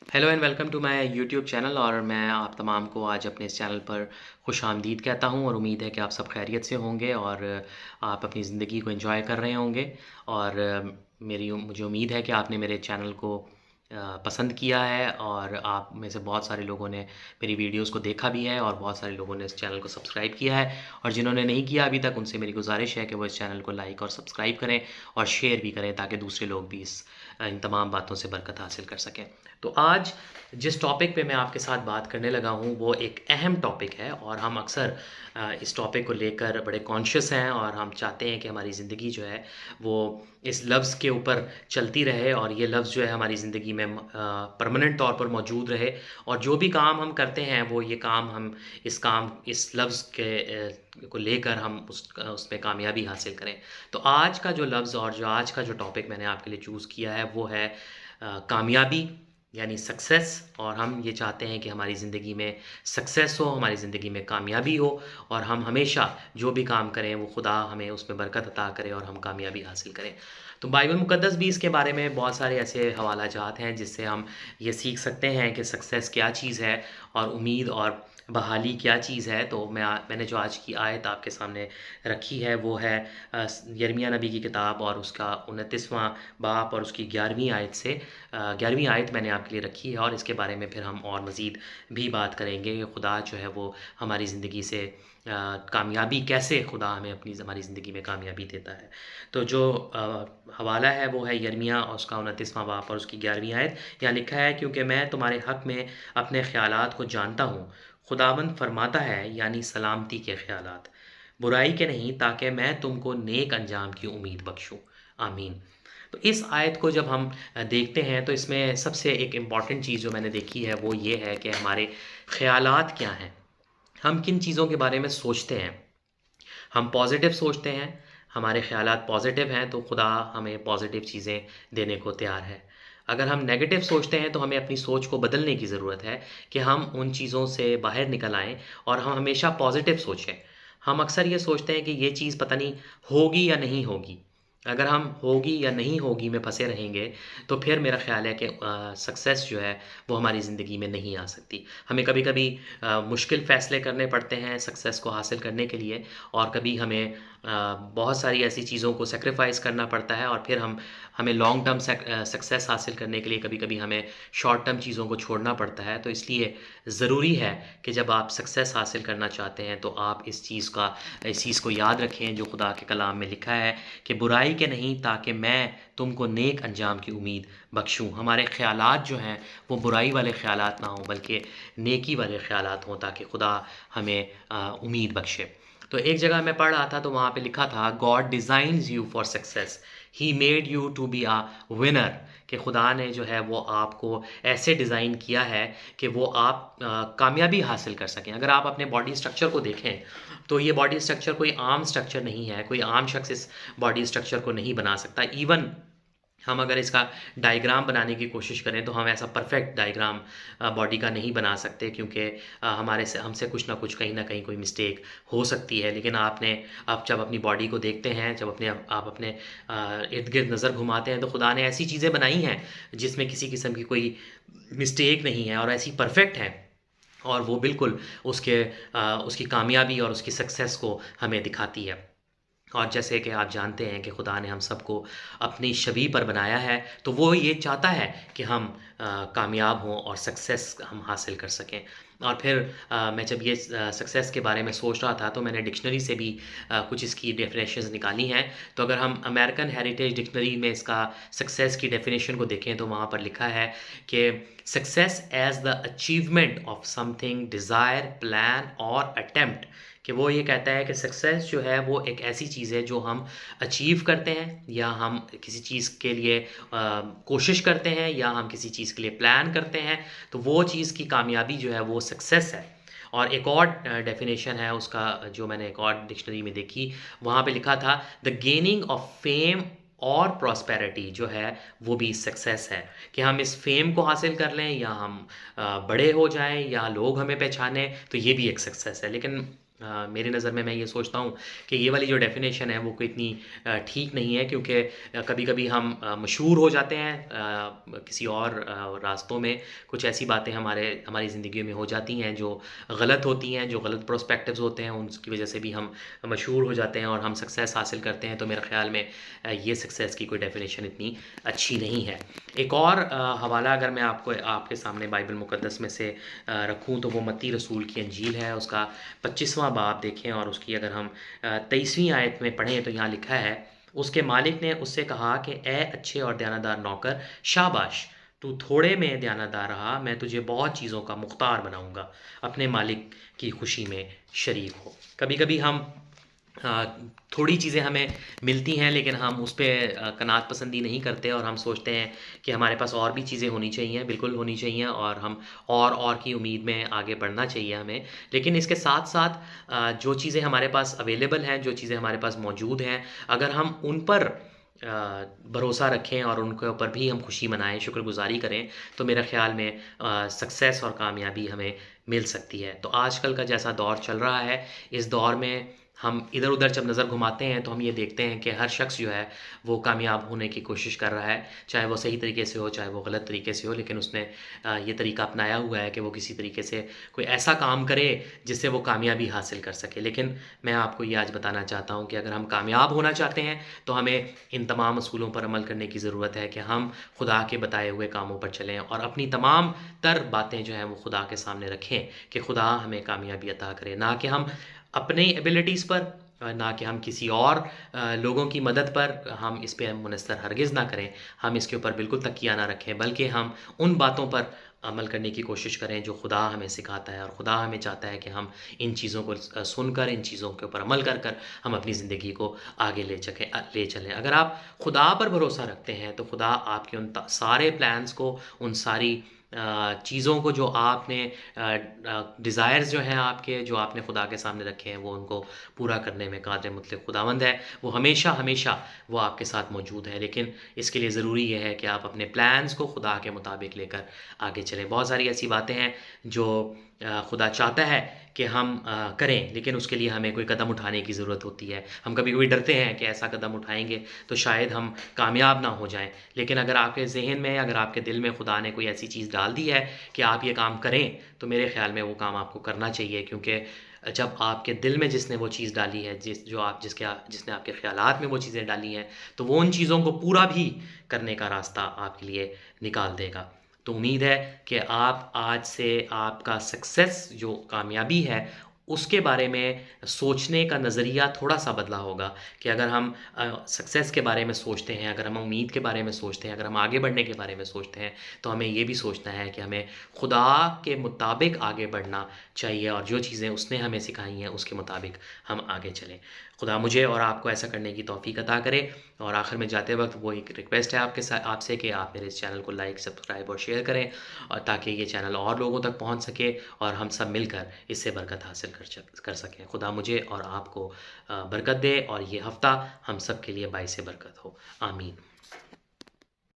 Hello and welcome to my YouTube channel. और मैं आप तमाम को आज अपने इस चैनल पर खुश आमदीद कहता हूं और उम्मीद है कि आप सब खैरियत से होंगे और आप अपनी ज़िंदगी को एंजॉय कर रहे होंगे। और मुझे उम्मीद है कि आपने मेरे चैनल को पसंद किया है और आप में से बहुत सारे लोगों ने मेरी वीडियोस को देखा भी है और बहुत सारे लोगों ने इस चैनल को सब्सक्राइब किया है। और जिन्होंने नहीं किया अभी तक, उनसे मेरी गुजारिश है कि वो इस चैनल को लाइक और सब्सक्राइब करें और शेयर भी करें ताकि दूसरे लोग भी इन तमाम बातों से बरकत हासिल कर सकें। तो आज जिस टॉपिक पे मैं आपके साथ बात करने लगा हूँ वो एक अहम टॉपिक है और हम अक्सर इस टॉपिक को लेकर बड़े कॉन्शियस हैं और हम चाहते हैं कि हमारी ज़िंदगी जो है वो इस लफ्ज़ के ऊपर चलती रहे और ये लफ्ज़ जो है हमारी ज़िंदगी में परमानेंट तौर पर मौजूद रहे। और जो भी काम हम करते हैं वो ये काम इस लफ्ज़ को लेकर हम उसमें कामयाबी हासिल करें। तो आज का जो लफ्ज़ और जो आज का जो टॉपिक मैंने आपके लिए चूज़ किया है वो है कामयाबी यानी सक्सेस। और हम ये चाहते हैं कि हमारी ज़िंदगी में सक्सेस हो, हमारी ज़िंदगी में कामयाबी हो और हम हमेशा जो भी काम करें वो खुदा हमें उसमें बरकत अता करे और हम कामयाबी हासिल करें। तो बाइबल मुक़द्दस भी इसके बारे में बहुत सारे ऐसे हवालाजात हैं जिससे हम ये सीख सकते हैं कि सक्सेस क्या चीज़ है और उम्मीद और बहाली क्या चीज़ है। तो मैंने जो आज की आयत आपके सामने रखी है वो है यिर्मयाह नबी की किताब और उसका 29वां बाब और उसकी 11वीं आयत से 11वीं आयत मैंने आपके लिए रखी है और इसके बारे में फिर हम और मज़ीद भी बात करेंगे कि खुदा जो है वो हमारी ज़िंदगी से कामयाबी कैसे खुदा हमें हमारी ज़िंदगी में कामयाबी देता है। तो जो हवाला है वो है यिर्मयाह और उसका 29वां बाब और उसकी 11वीं आयत। यहाँ लिखा है, क्योंकि मैं तुम्हारे हक़ में अपने ख़यालात को जानता हूँ, खुदावंद फरमाता है, यानी सलामती के ख़यालात, बुराई के नहीं, ताकि मैं तुमको नेक अंजाम की उम्मीद बख्शूँ। आमीन। तो इस आयत को जब हम देखते हैं तो इसमें सबसे एक इम्पॉर्टेंट चीज़ जो मैंने देखी है वो ये है कि हमारे ख़यालात क्या हैं। हम किन चीज़ों के बारे में सोचते हैं। हम पॉज़िटिव सोचते हैं, हमारे ख़यालात पॉज़िटिव हैं तो खुदा हमें पॉज़िटिव चीज़ें देने को तैयार है। अगर हम नेगेटिव सोचते हैं तो हमें अपनी सोच को बदलने की ज़रूरत है कि हम उन चीज़ों से बाहर निकल आएँ और हम हमेशा पॉज़िटिव सोचें। हम अक्सर ये सोचते हैं कि ये चीज़ पता नहीं होगी या नहीं होगी। अगर हम होगी या नहीं होगी में फँसे रहेंगे तो फिर मेरा ख़्याल है कि सक्सेस जो है वो हमारी ज़िंदगी में नहीं आ सकती। हमें कभी-कभी मुश्किल फ़ैसले करने पड़ते हैं सक्सेस को हासिल करने के लिए और कभी हमें बहुत सारी ऐसी चीज़ों को सैक्रिफ़ाइस करना पड़ता है और फिर हमें लॉन्ग टर्म सक्सेस हासिल करने के लिए कभी-कभी हमें शॉर्ट टर्म चीज़ों को छोड़ना पड़ता है। तो इसलिए ज़रूरी है कि जब आप सक्सेस हासिल करना चाहते हैं तो आप इस चीज़ को याद रखें जो खुदा के कलाम में लिखा है कि बुराई के नहीं, ताकि मैं तुमको नेक अंजाम की उम्मीद बख्शूँ। हमारे ख़यालात जो हैं वो बुराई वाले ख़यालात ना हों बल्कि नेकी वाले ख़यालात हों ताकि खुदा हमें उम्मीद बख्शे। तो एक जगह मैं पढ़ रहा था तो वहाँ पे लिखा था, God designs you for success, he made you to be a winner. कि खुदा ने जो है वो आपको ऐसे डिज़ाइन किया है कि वो आप कामयाबी हासिल कर सकें। अगर आप अपने बॉडी स्ट्रक्चर को देखें तो ये बॉडी स्ट्रक्चर कोई आम स्ट्रक्चर नहीं है, कोई आम शख्स इस बॉडी स्ट्रक्चर को नहीं बना सकता। इवन हम अगर इसका डायग्राम बनाने की कोशिश करें तो हम ऐसा परफेक्ट डायग्राम बॉडी का नहीं बना सकते, क्योंकि हमारे से हमसे कुछ ना कुछ कहीं न कहीं कोई मिस्टेक हो सकती है। लेकिन आप जब अपनी बॉडी को देखते हैं, जब आप अपने इर्द-गिर्द नज़र घुमाते हैं तो खुदा ने ऐसी चीज़ें बनाई हैं जिसमें किसी किस्म की कोई मिस्टेक नहीं है और ऐसी परफेक्ट हैं और वो बिल्कुल उसकी कामयाबी और उसकी सक्सेस को हमें दिखाती है। और जैसे कि आप जानते हैं कि खुदा ने हम सबको अपनी छवि पर बनाया है, तो वो ये चाहता है कि हम कामयाब हों और सक्सेस हम हासिल कर सकें। और फिर मैं जब ये सक्सेस के बारे में सोच रहा था तो मैंने डिक्शनरी से भी कुछ इसकी डेफिनेशंस निकाली हैं। तो अगर हम अमेरिकन हेरिटेज डिक्शनरी में इसका सक्सेस की डेफिनेशन को देखें तो वहाँ पर लिखा है कि success as the achievement of something desire, plan और अटेम्प्ट। कि वो ये कहता है कि सक्सेस जो है वो एक ऐसी चीज़ है जो हम अचीव करते हैं या हम किसी चीज़ के लिए कोशिश करते हैं या हम किसी चीज़ के लिए प्लान करते हैं, तो वो चीज़ की कामयाबी जो है वो सक्सेस है। और एक और डेफिनेशन है उसका जो मैंने एक और डिक्शनरी में देखी, वहाँ पे लिखा था द गेनिंग ऑफ फेम और प्रॉस्पेरिटी जो है वो भी सक्सेस है। कि हम इस फेम को हासिल कर लें या हम बड़े हो जाएँ या लोग हमें पहचानें, तो ये भी एक सक्सेस है। लेकिन मेरी नज़र में मैं ये सोचता हूँ कि ये वाली जो डेफ़िनेशन है वो कोई इतनी ठीक नहीं है, क्योंकि कभी-कभी हम मशहूर हो जाते हैं किसी और रास्तों में। कुछ ऐसी बातें हमारी ज़िंदगी में हो जाती हैं जो गलत होती हैं, जो गलत पर्सपेक्टिव्स होते हैं, उसकी वज़ह से भी हम मशहूर हो जाते हैं और हम सक्सेस हासिल करते हैं। तो मेरे ख़्याल में ये सक्सेस की कोई डेफ़िनेशन इतनी अच्छी नहीं है। एक और हवाला अगर मैं आपके सामने बाइबल मुक़द्दस में से रखूँ, तो वो मत्ती रसूल की इंजील है, उसका 25वां बाब देखें और उसकी अगर हम 23वीं आयत में पढ़ें तो यहाँ लिखा है, उसके मालिक ने उससे कहा कि ए अच्छे और दयानतदार नौकर, शाबाश, तू थोड़े में दयानतदार रहा, मैं तुझे बहुत चीज़ों का मुख्तार बनाऊंगा, अपने मालिक की खुशी में शरीक हो। कभी-कभी हम थोड़ी चीज़ें हमें मिलती हैं, लेकिन हम उस पे कनात पसंदी नहीं करते और हम सोचते हैं कि हमारे पास और भी चीज़ें होनी चाहिए, बिल्कुल होनी चाहिए, और हम और की उम्मीद में आगे बढ़ना चाहिए हमें। लेकिन इसके साथ-साथ जो चीज़ें हमारे पास अवेलेबल हैं, जो चीज़ें हमारे पास मौजूद हैं, अगर हम उन पर भरोसा रखें और उनके ऊपर भी हम खुशी मनाएँ, शुक्रगुज़ारी करें, तो मेरे ख़्याल में सक्सेस और कामयाबी हमें मिल सकती है। तो आजकल का जैसा दौर चल रहा है, इस दौर में हम इधर-उधर जब नज़र घुमाते हैं तो हम ये देखते हैं कि हर शख़्स जो है वो कामयाब होने की कोशिश कर रहा है। चाहे वो सही तरीके से हो, चाहे वो गलत तरीके से हो, लेकिन उसने ये तरीका अपनाया हुआ है कि वो किसी तरीके से कोई ऐसा काम करे जिससे वो कामयाबी हासिल कर सके। लेकिन मैं आपको ये आज बताना चाहता हूँ कि अगर हम कामयाब होना चाहते हैं तो हमें इन तमाम असूलों पर अमल करने की ज़रूरत है कि हम खुदा के बताए हुए कामों पर चलें और अपनी तमाम तर बातें जो हैं वो खुदा के सामने रखें कि खुदा हमें कामयाबी अता करे। ना कि हम अपनी एबिलिटीज़ पर, ना कि हम किसी और लोगों की मदद पर हम इस पे मुनस्सर हरगिज़ ना करें। हम इसके ऊपर बिल्कुल तकिया ना रखें, बल्कि हम उन बातों पर अमल करने की कोशिश करें जो खुदा हमें सिखाता है, और खुदा हमें चाहता है कि हम इन चीज़ों को सुनकर, इन चीज़ों के ऊपर अमल कर हम अपनी ज़िंदगी को आगे ले चलें। अगर आप खुदा पर भरोसा रखते हैं तो खुदा आपके उन सारे प्लान्स को, उन सारी चीज़ों को जो आपने डिज़ायर्स जो हैं आपके, जो आपने खुदा के सामने रखे हैं, वो उनको पूरा करने में कादिर मुतलक खुदावंद है। वो हमेशा वो आपके साथ मौजूद है। लेकिन इसके लिए ज़रूरी ये है कि आप अपने प्लान्स को खुदा के मुताबिक लेकर आगे चलें। बहुत सारी ऐसी बातें हैं जो खुदा चाहता है कि हम करें, लेकिन उसके लिए हमें कोई कदम उठाने की ज़रूरत होती है। हम कभी-कभी डरते हैं कि ऐसा कदम उठाएँगे तो शायद हम कामयाब ना हो जाएँ। लेकिन अगर आपके ज़हन में, अगर आपके दिल में खुदा ने कोई ऐसी चीज़ डाल दी है कि आप ये काम करें, तो मेरे ख़्याल में वो काम आपको करना चाहिए, क्योंकि जब आपके दिल में जिसने वो चीज़ डाली है, जिसने आपके ख़्यालात में वो चीज़ें डाली हैं, तो वो उन चीज़ों को पूरा भी करने का रास्ता आपके लिए निकाल देगा। तो उम्मीद है कि आप आज से आपका सक्सेस जो कामयाबी है, उसके बारे में सोचने का नज़रिया थोड़ा-सा बदला होगा कि अगर हम सक्सेस के बारे में सोचते हैं, अगर हम उम्मीद के बारे में सोचते हैं, अगर हम आगे बढ़ने के बारे में सोचते हैं, तो हमें ये भी सोचना है कि हमें खुदा के मुताबिक आगे बढ़ना चाहिए और जो चीज़ें उसने हमें सिखाई हैं, उसके मुताबिक हम आगे चलें। खुदा मुझे और आपको ऐसा करने की तौफ़ीक अता करे। और आखिर में जाते वक़्त वो एक रिक्वेस्ट है आपसे कि आप मेरे इस चैनल को लाइक, सब्सक्राइब और शेयर करें, और ताकि ये चैनल और लोगों तक पहुँच सके और हम सब मिलकर इससे बरकत हासिल कर सकें। खुदा मुझे और आपको बरकत दे और ये हफ़्ता हम सब के लिए बाइसे बरकत हो। आमीन।